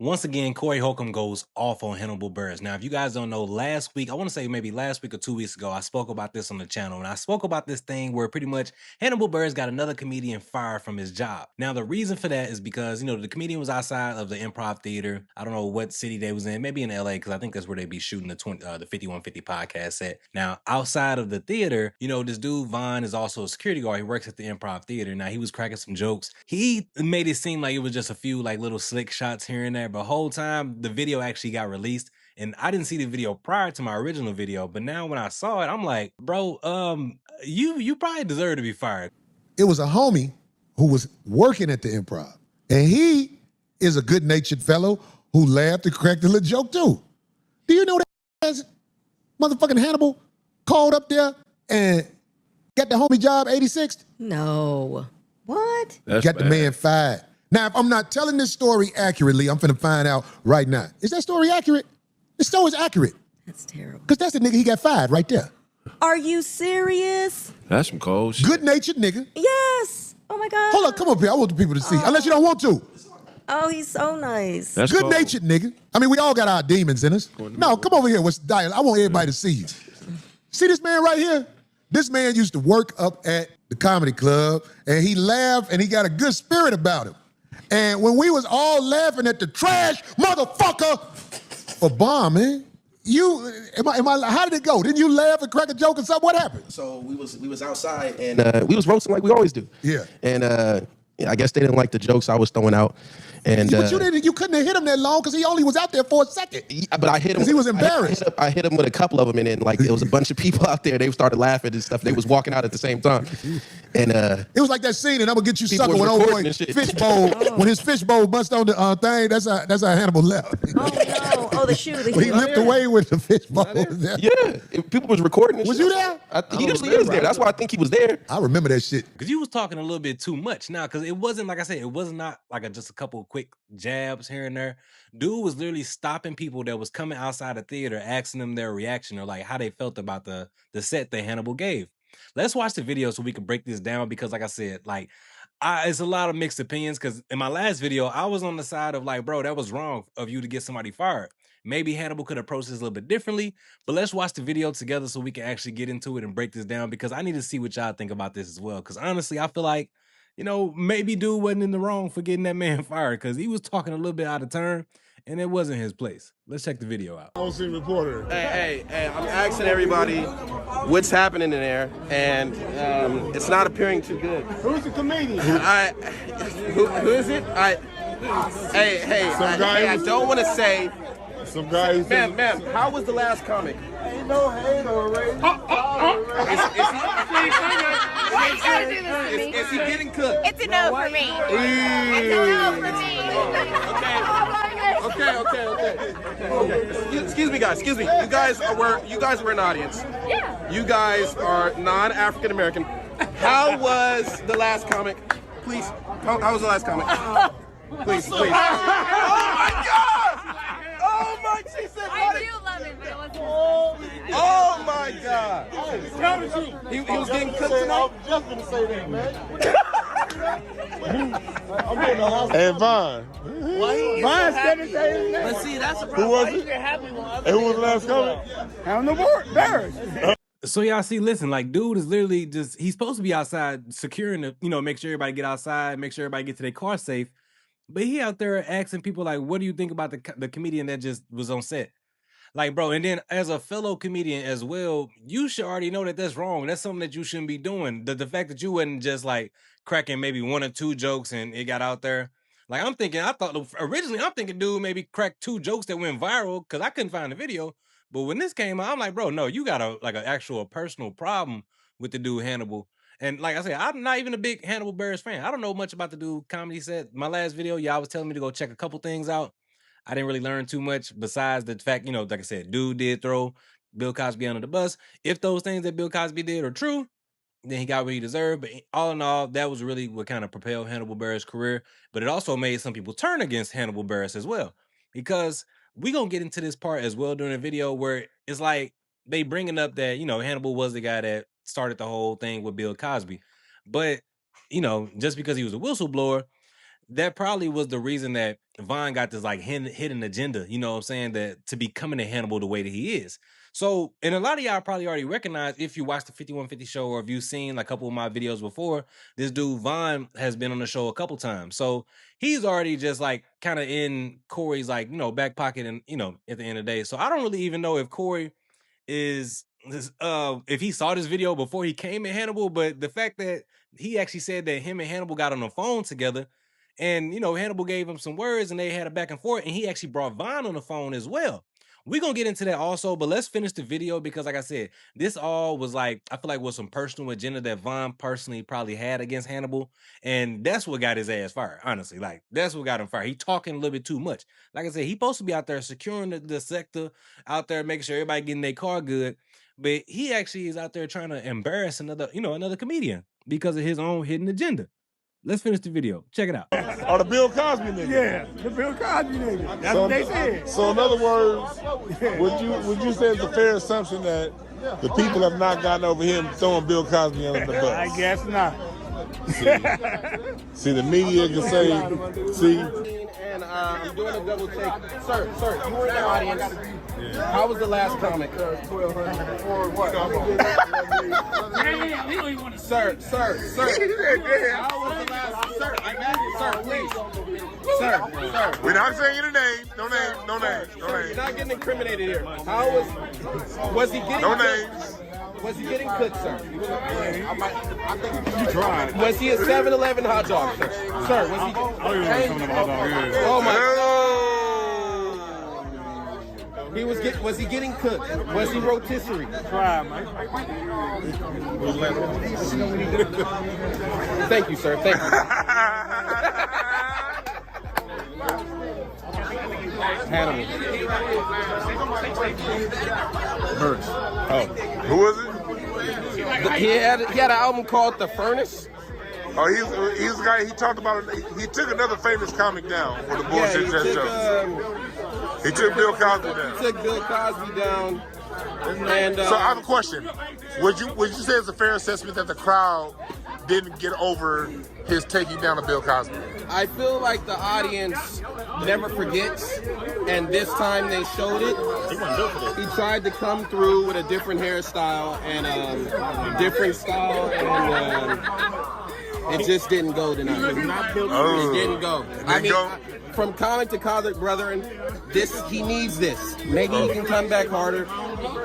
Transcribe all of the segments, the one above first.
Once again, Corey Holcomb goes off on Hannibal Buress. Now, if you guys don't know, last week, I want to say maybe last week or 2 weeks ago, I spoke about this on the channel. And I spoke about this thing where pretty much Hannibal Buress got another comedian fired from his job. Now, the reason for that is because, the comedian was outside of the improv theater. I don't know what city they was in, maybe in LA, because I think that's where they be shooting the 5150 podcast set. Now, outside of the theater, this dude, Vaughn, is also a security guard. He works at the improv theater. Now, he was cracking some jokes. He made it seem like it was just a few like little slick shots here and there. But whole time the video actually got released, and I didn't see the video prior to my original video, but now when I saw it, I'm like, bro, you probably deserve to be fired. It was a homie who was working at the improv, and he is a good-natured fellow who laughed and cracked a little joke too. Do you know that motherfucking Hannibal called up there and got the homie job 86th? No. What? Got bad. The man fired. Now, if I'm not telling this story accurately, I'm finna find out right now. Is that story accurate? The story's accurate. That's terrible. Because that's the nigga he got fired right there. Are you serious? That's some cold shit. Good-natured nigga. Yes. Oh my God. Hold up, come up here. I want the people to see. Unless you don't want to. Oh, he's so nice. That's good-natured nigga. I mean, we all got our demons in us. No, come over here. I want everybody to see you. See this man right here? This man used to work up at the comedy club, and he laughed, and he got a good spirit about him. And when we was all laughing at the trash motherfucker for bomb, man, how did it go? Didn't you laugh and crack a joke or something? What happened? So we was outside, and we was roasting like we always do. Yeah. And I guess they didn't like the jokes I was throwing out. And but you couldn't have hit him that long because he only was out there for a second. But I hit him. He was embarrassed. I hit him with a couple of them, and then there was a bunch of people out there. They started laughing and stuff. They was walking out at the same time, and it was like that scene, and I'm gonna get you sucker when old boy fishbowl when his fishbowl bust on the thing. That's how Hannibal left. Oh no! Oh, the shoe. When he limped away with the fishbowl. Yeah, people was recording. Was you there? He usually is there. That's why I think he was there. I remember that shit. Because you was talking a little bit too much now, because it wasn't, like I said, it was not like just a couple of quick jabs here and there. Dude was literally stopping people that was coming outside the theater, asking them their reaction or like how they felt about the set that Hannibal gave. Let's watch the video so we can break this down, because like I said, it's a lot of mixed opinions, because in my last video, I was on the side of like, bro, that was wrong of you to get somebody fired. Maybe Hannibal could approach this a little bit differently, but let's watch the video together so we can actually get into it and break this down, because I need to see what y'all think about this as well. Because honestly, I feel like, maybe dude wasn't in the wrong for getting that man fired, because he was talking a little bit out of turn, and it wasn't his place. Let's check the video out. On-scene reporter. Hey, I'm asking everybody what's happening in there, and it's not appearing too good. Who's the comedian? Who is it? I don't want to say. Some guy who says, Ma'am, how was the last comic? ain't no hate or race. Is he getting cooked? It's a no for me. It's a no for me. Okay. Excuse me, guys. Excuse me. You guys were an audience. Yeah. You guys are non-African American. How was the last comic? Please. How was the last comic? Please. Oh my God! Oh my Jesus! I do love it, but it wasn't. Oh my God! He was getting cooked tonight. I'm just gonna say that, man. I'm getting the house. Hey, Vaughn. Vaughn said his name. But see, that's the problem. Who was it? And who was the last comic? Hannibal Buress. So y'all see, listen, like dude is literally he's supposed to be outside securing the, make sure everybody get outside, make sure everybody get to their car safe. But he out there asking people like, what do you think about the comedian that just was on set? Like, bro, and then as a fellow comedian as well, you should already know that that's wrong. That's something that you shouldn't be doing. The fact that you wasn't just like cracking maybe 1 or 2 jokes and it got out there. Like originally I'm thinking dude maybe cracked 2 jokes that went viral because I couldn't find the video. But when this came out, I'm like, bro, no, you got an actual personal problem with the dude Hannibal. And like I said, I'm not even a big Hannibal Buress fan. I don't know much about the dude comedy set. My last video, y'all was telling me to go check a couple things out. I didn't really learn too much besides the fact, like I said, dude did throw Bill Cosby under the bus. If those things that Bill Cosby did are true, then he got what he deserved. But all in all, that was really what kind of propelled Hannibal Buress' career. But it also made some people turn against Hannibal Buress as well. Because we're going to get into this part as well during the video where it's like they bringing up that, Hannibal was the guy that started the whole thing with Bill Cosby. But, just because he was a whistleblower, that probably was the reason that Von got this like hidden agenda, you know what I'm saying, that to becoming a Hannibal the way that he is. So, and a lot of y'all probably already recognize if you watched the 5150 show or if you've seen like a couple of my videos before, this dude Von has been on the show a couple times. So he's already just like kind of in Corey's like, you know, back pocket and, you know, at the end of the day. So I don't really even know if Corey is this if he saw this video before he came at Hannibal, but the fact that he actually said that him and Hannibal got on the phone together and you know Hannibal gave him some words and they had a back and forth and he actually brought Von on the phone as well. We're gonna get into that also, but let's finish the video because like I said, this all was like I feel like was some personal agenda that Von personally probably had against Hannibal, and that's what got his ass fired, honestly. Like that's what got him fired. He talking a little bit too much. Like I said, he supposed to be out there securing the sector, out there making sure everybody getting their car good. But he actually is out there trying to embarrass another comedian because of his own hidden agenda. Let's finish the video. Check it out. Or the Bill Cosby nigga. Yeah, the Bill Cosby nigga. That's what they said. So in other words, would you say it's a fair assumption that the people have not gotten over him throwing Bill Cosby under the bus? I guess not. See, the media can say, see. And I'm doing a double take. Sir, you were in the audience. Yeah. How was the last comic? 1,200 for what? Sir. How was the last? Sir, I'm asking, sir, please. Sir. We're not saying your name. No names. You're not getting incriminated here. How was he getting? No names. Was he getting cooked, sir? I think you tried. Was he a 7-Eleven hot dog, sir? Sir, was he? Oh, you want 7-Eleven hot dog? Yeah. Oh my God. Was he getting cooked? Was he rotisserie? Try, man. Thank you, sir. Thank you. Hannibal Buress. Oh, who was it? He had an album called The Furnace. Oh, he's the guy. He talked about it. He took another famous comic down for the bullshit show. He took Bill Cosby down. He took Bill Cosby down. And so I have a question. Would you say it's a fair assessment that the crowd didn't get over his taking down of Bill Cosby? I feel like the audience never forgets, and this time they showed it. He tried to come through with a different hairstyle and a different style, and it just didn't go tonight. It didn't go. From comic to comic, brethren, he needs this. Maybe he can come back harder,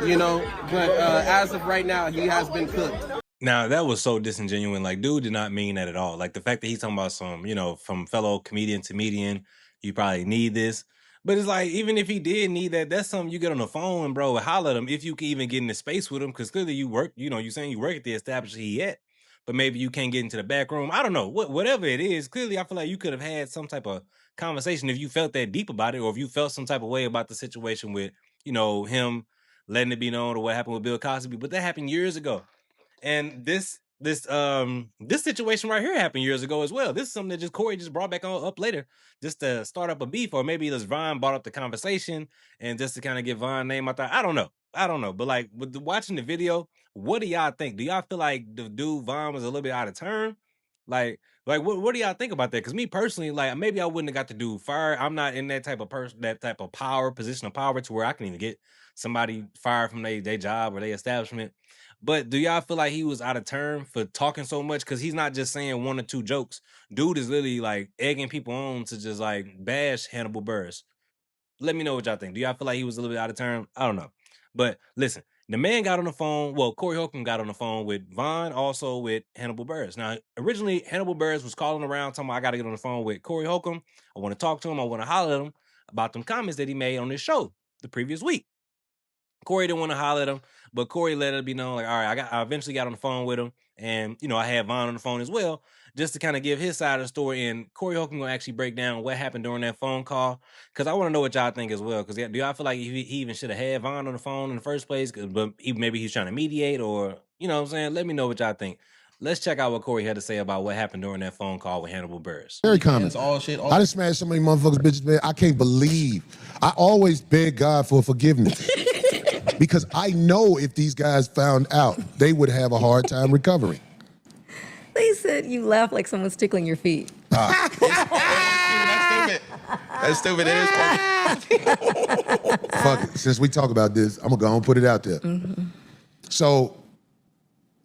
you know, but as of right now, he has been cooked. Now, that was so disingenuous. Like, dude did not mean that at all. Like, the fact that he's talking about some, you know, from fellow comedian to median, you probably need this. But it's like, even if he did need that, that's something you get on the phone, bro, and holler at him if you can even get into space with him. Because clearly you work, you know, you're saying you work at the establishment he at. But maybe you can't get into the back room. I don't know. Whatever it is, clearly I feel like you could have had some type of conversation if you felt that deep about it, or if you felt some type of way about the situation with, you know, him letting it be known or what happened with Bill Cosby. But that happened years ago. And this situation right here happened years ago as well. This is something that Corey just brought back up later just to start up a beef, or maybe this Von brought up the conversation and just to kind of get Von's name out there. I don't know. But like with watching the video, what do y'all think? Do y'all feel like the dude Von was a little bit out of turn? Like what do y'all think about that? Because me personally, like maybe I wouldn't have got the dude fired. I'm not in that type of person, that type of position of power to where I can even get somebody fired from their job or their establishment. But do y'all feel like he was out of turn for talking so much? Because he's not just saying one or two jokes. Dude is literally like egging people on to just like bash Hannibal Buress. Let me know what y'all think. Do y'all feel like he was a little bit out of turn? I don't know. But listen, the man got on the phone. Well, Corey Holcomb got on the phone with Von, also with Hannibal Buress. Now, originally, Hannibal Buress was calling around, telling me I got to get on the phone with Corey Holcomb. I want to talk to him. I want to holler at him about them comments that he made on this show the previous week. Corey didn't want to holler at him, but Corey let it be known, like, all right, I eventually got on the phone with him, and, you know, I had Von on the phone as well, just to kind of give his side of the story, and Corey Holcomb going to actually break down what happened during that phone call, because I want to know what y'all think as well, because do y'all feel like he even should have had Von on the phone in the first place, but maybe he's trying to mediate, or, you know what I'm saying? Let me know what y'all think. Let's check out what Corey had to say about what happened during that phone call with Hannibal Buress. Very common. I done smashed so many motherfuckers, bitches, man. I can't believe. I always beg God for forgiveness. Because I know if these guys found out, they would have a hard time recovering. They said you laugh like someone's tickling your feet. That's stupid. It is. Fuck it. Since we talk about this, I'm gonna go and put it out there. So,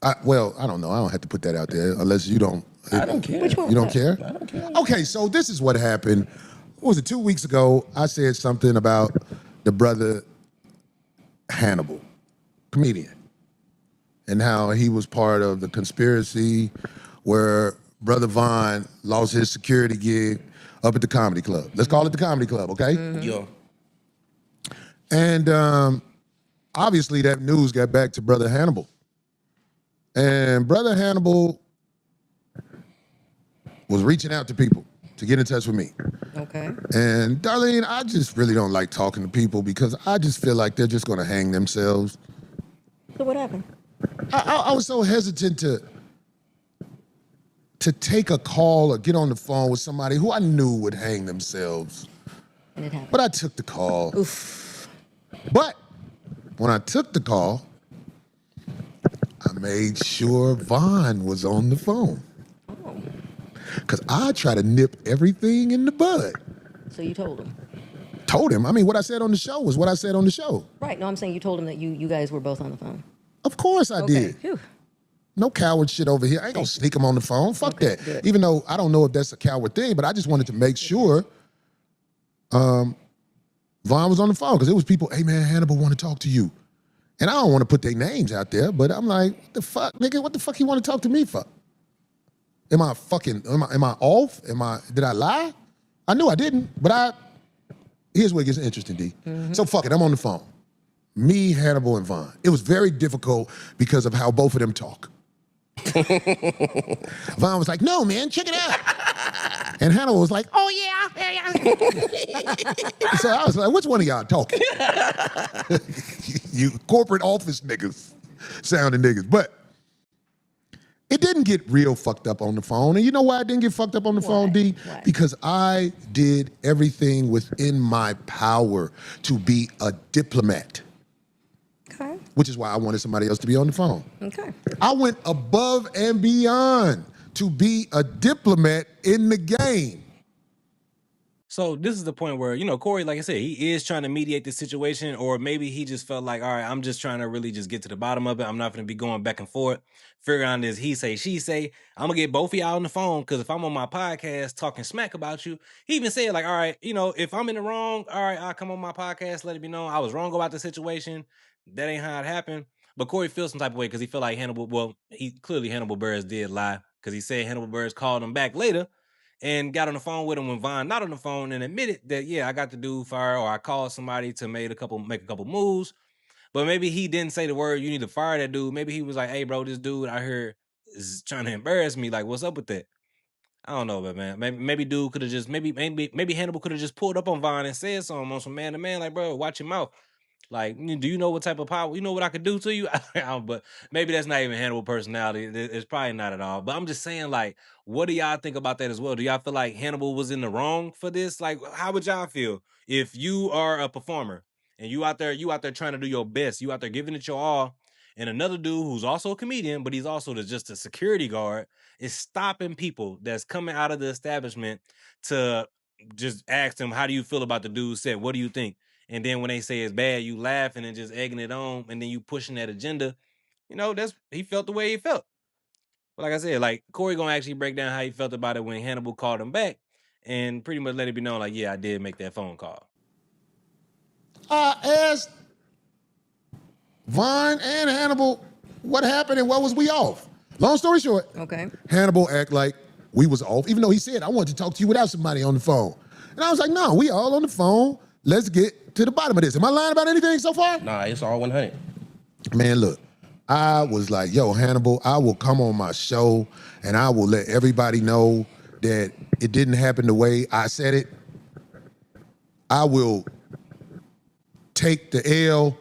I don't know. I don't have to put that out there unless you don't. I don't care. Which one? You don't care? I don't care. Okay, so this is what happened. What was it, 2 weeks ago? I said something about the brother Hannibal, comedian, and how he was part of the conspiracy where Brother Vaughn lost his security gig up at the comedy club. Let's call it the comedy club, okay? Yo. And obviously that news got back to Brother Hannibal. And Brother Hannibal was reaching out to people to get in touch with me. Okay. And Darlene, I just really don't like talking to people because I just feel like they're just gonna hang themselves. So what happened? I was so hesitant to take a call or get on the phone with somebody who I knew would hang themselves. And it happened. But I took the call. Oof. But when I took the call, I made sure Vaughn was on the phone. Oh. Because I try to nip everything in the bud. So you told him. Told him. I mean, what I said on the show was what I said on the show. Right. No, I'm saying you told him that you guys were both on the phone. Of course I Okay. did. Phew. No coward shit over here. I ain't gonna sneak him on the phone. Fuck Okay, that. good. Even though I don't know if that's a coward thing, but I just wanted to make sure Vaughn was on the phone because it was people, hey man, Hannibal want to talk to you. And I don't want to put their names out there, but I'm like, what the fuck, nigga? What the fuck you want to talk to me for? Am I off? Did I lie? I knew I didn't, but here's where it gets interesting, D. So fuck it, I'm on the phone. Me, Hannibal, and Vaughn. It was very difficult because of how both of them talk. Vaughn was like, no, man, check it out. And Hannibal was like, oh, yeah. So I was like, which one of y'all talking? You corporate office niggas, sounding niggas. But it didn't get real fucked up on the phone. And you know why it didn't get fucked up on the phone, D? Why? Because I did everything within my power to be a diplomat. Okay. Which is why I wanted somebody else to be on the phone. Okay. I went above and beyond to be a diplomat in the game. So this is the point where, Corey, like I said, he is trying to mediate the situation, or maybe he just felt like, all right, I'm just trying to really just get to the bottom of it. I'm not going to be going back and forth, figuring out this he say, she say. I'm going to get both of y'all on the phone because if I'm on my podcast talking smack about you, he even said like, all right, if I'm in the wrong, all right, I'll come on my podcast, let it be known I was wrong about the situation. That ain't how it happened. But Corey feels some type of way because he felt like Hannibal Buress did lie because he said Hannibal Buress called him back later and got on the phone with him when Vaughn not on the phone and admitted that, yeah, I got the dude fired or I called somebody to make a couple moves. But maybe he didn't say the word, you need to fire that dude. Maybe he was like, hey, bro, this dude I heard is trying to embarrass me. Like, what's up with that? I don't know, but man, maybe dude could have just, maybe Hannibal could have just pulled up on Vaughn and said something on some man to man, like, bro, watch your mouth. Like, do you know what type of power, you know what I could do to you? But maybe that's not even Hannibal personality. It's probably not at all. But I'm just saying, like, what do y'all think about that as well? Do y'all feel like Hannibal was in the wrong for this? Like, how would y'all feel if you are a performer and you out there trying to do your best, you out there giving it your all, and another dude who's also a comedian, but he's also just a security guard, is stopping people that's coming out of the establishment to just ask them, how do you feel about the dude said? What do you think? And then when they say it's bad, you laughing and just egging it on, and then you pushing that agenda. He felt the way he felt. But like I said, like Corey gonna actually break down how he felt about it when Hannibal called him back, and pretty much let it be known, like, yeah, I did make that phone call. I asked Vaughn and Hannibal what happened and what was we off. Long story short, Okay. Hannibal act like we was off, even though he said, I wanted to talk to you without somebody on the phone. And I was like, no, we all on the phone. Let's get to the bottom of this. Am I lying about anything so far? Nah, it's all 100. Man, look, I was like, yo, Hannibal, I will come on my show and I will let everybody know that it didn't happen the way I said it. I will take the L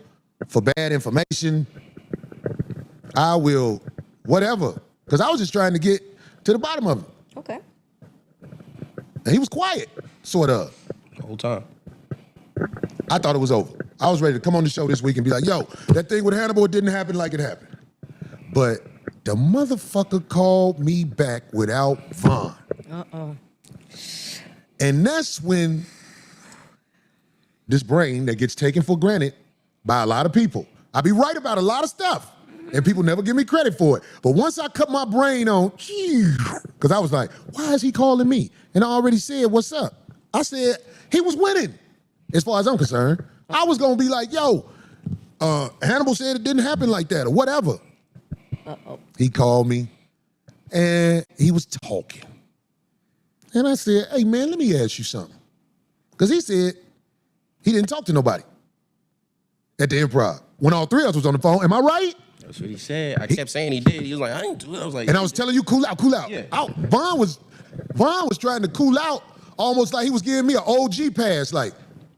for bad information. I will whatever, because I was just trying to get to the bottom of it. Okay. And he was quiet, sort of. The whole time. I thought it was over. I was ready to come on the show this week and be like, yo, that thing with Hannibal, it didn't happen like it happened. But the motherfucker called me back without Vaughn. Uh-oh. And that's when this brain that gets taken for granted by a lot of people. I be right about a lot of stuff, and people never give me credit for it. But once I cut my brain on, because I was like, why is he calling me? And I already said, what's up? I said, he was winning, as far as I'm concerned. I was gonna be like, yo, Hannibal said it didn't happen like that, or whatever. He called me, and he was talking. And I said, hey man, let me ask you something. Because he said he didn't talk to nobody at the Improv when all three of us was on the phone. Am I right? That's what he said. I kept saying he did. He was like, I ain't do it. I was like, And I was telling you, cool out, cool out. Yeah. Vaughn was trying to cool out, almost like he was giving me an OG pass, like,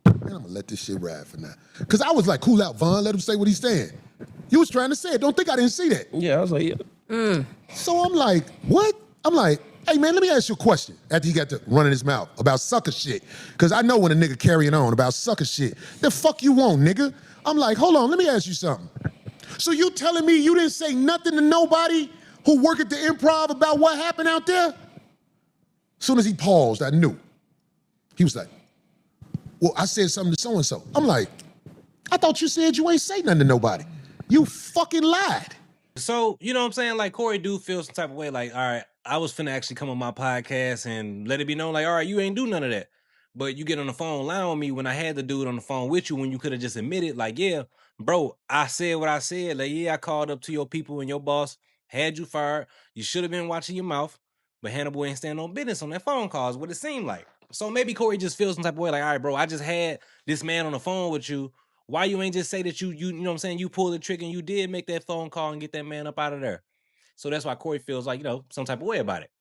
man, I'm gonna let this shit ride for now. Because I was like, cool out, Vaughn, let him say what he's saying. You was trying to say it. Don't think I didn't see that. yeah, I was like, yeah. So I'm like, what? I'm like, hey man, let me ask you a question after he got to running his mouth about sucker shit. Because I know when a nigga carrying on about sucker shit. The fuck you want, nigga? I'm like, hold on, let me ask you something. So you telling me you didn't say nothing to nobody who work at the Improv about what happened out there? As soon as he paused, I knew. He was like, well, I said something to so-and-so. I'm like, I thought you said you ain't say nothing to nobody. You fucking lied. So, you know what I'm saying? Like, Corey do feel some type of way, like, all right, I was finna actually come on my podcast and let it be known, like, all right, you ain't do none of that. But you get on the phone lying on me when I had the dude on the phone with you when you could have just admitted, like, yeah, bro, I said what I said. Like, yeah, I called up to your people and your boss, had you fired. You should have been watching your mouth. But Hannibal ain't stand on business on that phone call is what it seemed like. So maybe Corey just feels some type of way, like, all right, bro, I just had this man on the phone with you. Why you ain't just say that you know what I'm saying, you pulled the trigger and you did make that phone call and get that man up out of there. So that's why Corey feels like, you know, some type of way about it.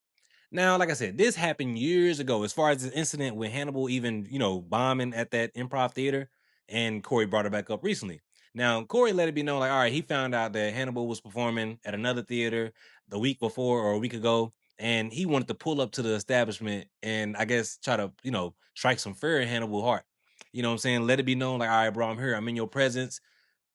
Now, like I said, this happened years ago as far as the incident with Hannibal even, you know, bombing at that improv theater, and Corey brought it back up recently. Now, Corey let it be known, like, all right, he found out that Hannibal was performing at another theater the week before or a week ago, and he wanted to pull up to the establishment and I guess try to, you know, strike some fear in Hannibal's heart. You know what I'm saying? Let it be known, like, all right, bro, I'm here. I'm in your presence.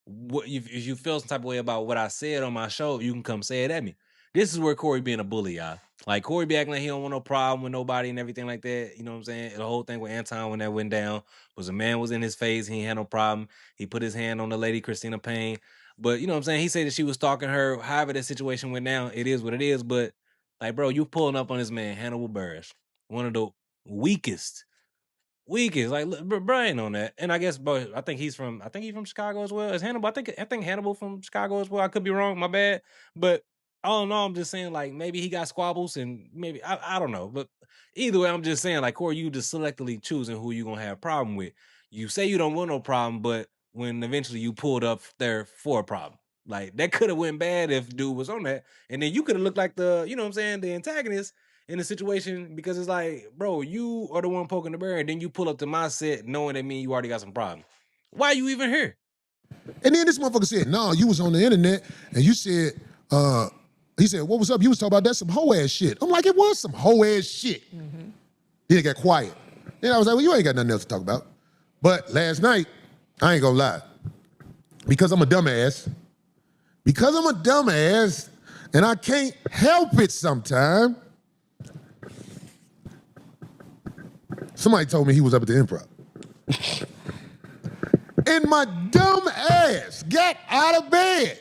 What if you feel some type of way about what I said on my show, you can come say it at me. This is where Corey being a bully, y'all. Like, Corey be acting like he don't want no problem with nobody and everything like that. You know what I'm saying? The whole thing with Anton when that went down was a man was in his face. He ain't had no problem. He put his hand on the lady, Christina Payne. But you know what I'm saying? He said that she was stalking her. However that situation went down, it is what it is. But like, bro, you pulling up on this man, Hannibal Buress, one of the weakest, like, bro, ain't on that. And I guess, bro, I think he's from Chicago as well as Hannibal. I think Hannibal from Chicago as well. I could be wrong, my bad. But all in all, I'm just saying, like, maybe he got squabbles and maybe I don't know. But either way, I'm just saying, like, Corey, you just selectively choosing who you gonna have a problem with. You say you don't want no problem, but when eventually you pulled up there for a problem. Like, that could have went bad if dude was on that. And then you could have looked like the, you know what I'm saying, the antagonist in the situation, because it's like, bro, you are the one poking the bear, and then you pull up to my set knowing that mean you already got some problem. Why are you even here? And then this motherfucker said, no, you was on the internet and you said, he said, what was up? You was talking about that some hoe ass shit. I'm like, it was some hoe ass shit. Then it got quiet. Then I was like, well, you ain't got nothing else to talk about. But last night, I ain't gonna lie, because I'm a dumbass, and I can't help it sometimes, somebody told me he was up at the Improv. And my dumb ass got out of bed.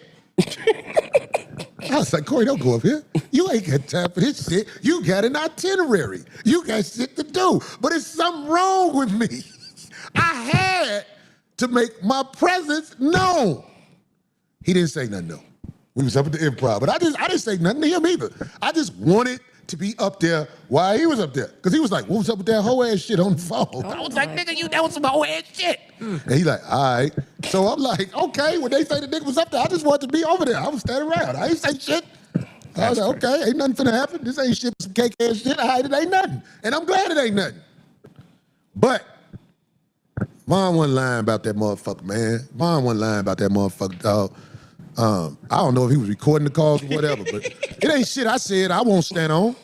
I was like, Corey, don't go up here. You ain't got time for this shit. You got an itinerary. You got shit to do. But there's something wrong with me. I had to make my presence known. He didn't say nothing, though. We was up at the Improv, but I didn't say nothing to him either. I just wanted to be up there while he was up there. Because he was like, what was up with that whole ass shit on the phone? I was like, nigga, that was some whole ass shit. And he like, all right. So I'm like, okay, when they say the nigga was up there, I just wanted to be over there. I was standing around. I ain't say shit. I was like, okay, ain't nothing finna happen. This ain't shit, some cake ass shit. All right, it ain't nothing. And I'm glad it ain't nothing. But Vaughn wasn't lying about that motherfucker, man. Vaughn wasn't lying about that motherfucker, dog. I don't know if he was recording the calls or whatever, but it ain't shit I said I won't stand on.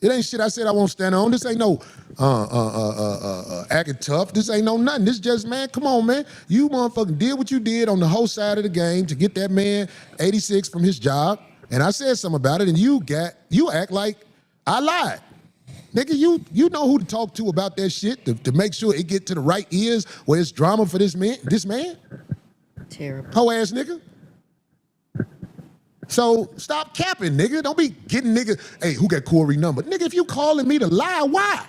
It ain't shit I said I won't stand on. This ain't no acting tough. This ain't no nothing. This just, man, come on, man. You motherfucking did what you did on the whole side of the game to get that man 86 from his job. And I said something about it, and you act like I lied. Nigga, you know who to talk to about that shit to make sure it get to the right ears where it's drama for this man? Terrible. Hoe ass nigga. So stop capping, nigga. Don't be getting nigga, hey, who got Corey number? Nigga, if you calling me to lie, why?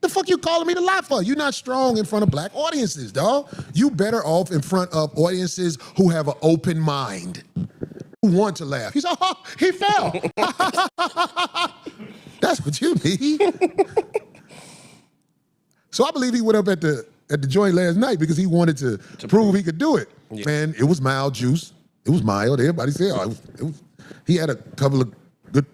The fuck you calling me to lie for? You're not strong in front of black audiences, dog. You better off in front of audiences who have an open mind, who want to laugh. He said, oh, he fell. That's what you need. So I believe he went up at the joint last night because he wanted to prove he could do it. Yeah. And it was mild juice. It was mild. Everybody said, oh, it was, he had a couple of good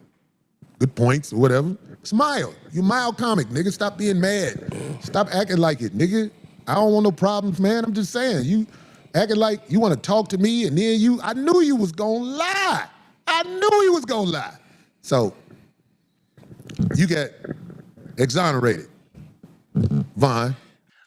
points or whatever. It's mild. You mild comic, nigga. Stop being mad. Stop acting like it, nigga. I don't want no problems, man. I'm just saying. You acting like you want to talk to me and then I knew you was gonna lie. I knew you was gonna lie. So, you get exonerated. Vaughn.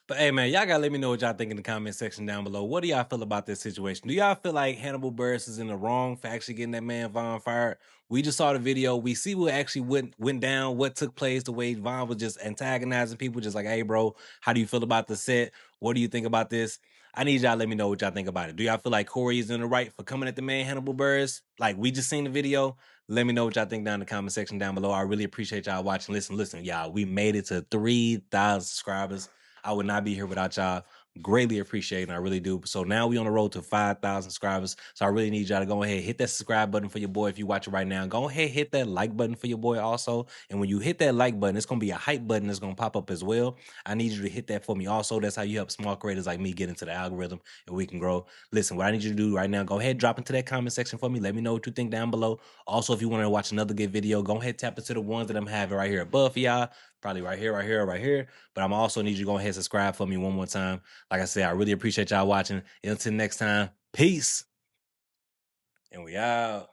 But hey, man, y'all gotta let me know what y'all think in the comment section down below. What do y'all feel about this situation? Do y'all feel like Hannibal Buress is in the wrong for actually getting that man Vaughn fired? We just saw the video. We see what actually went down, what took place, the way Vaughn was just antagonizing people, just like, hey, bro, how do you feel about the set? What do you think about this? I need y'all to let me know what y'all think about it. Do y'all feel like Corey is in the right for coming at the man Hannibal Buress? Like, we just seen the video. Let me know what y'all think down in the comment section down below. I really appreciate y'all watching. Listen, y'all, we made it to 3,000 subscribers. I would not be here without y'all. Greatly appreciate it, and I really do. So now we on the road to 5,000 subscribers. So I really need y'all to go ahead, hit that subscribe button for your boy if you watch it right now. Go ahead, hit that like button for your boy also. And when you hit that like button, it's going to be a hype button that's going to pop up as well. I need you to hit that for me also. That's how you help small creators like me get into the algorithm and we can grow. Listen, what I need you to do right now, go ahead, drop into that comment section for me. Let me know what you think down below. Also, if you want to watch another good video, go ahead, tap into the ones that I'm having right here above for y'all. Probably right here. But I'm also need you to go ahead and subscribe for me one more time. Like I said, I really appreciate y'all watching. Until next time, peace. And we out.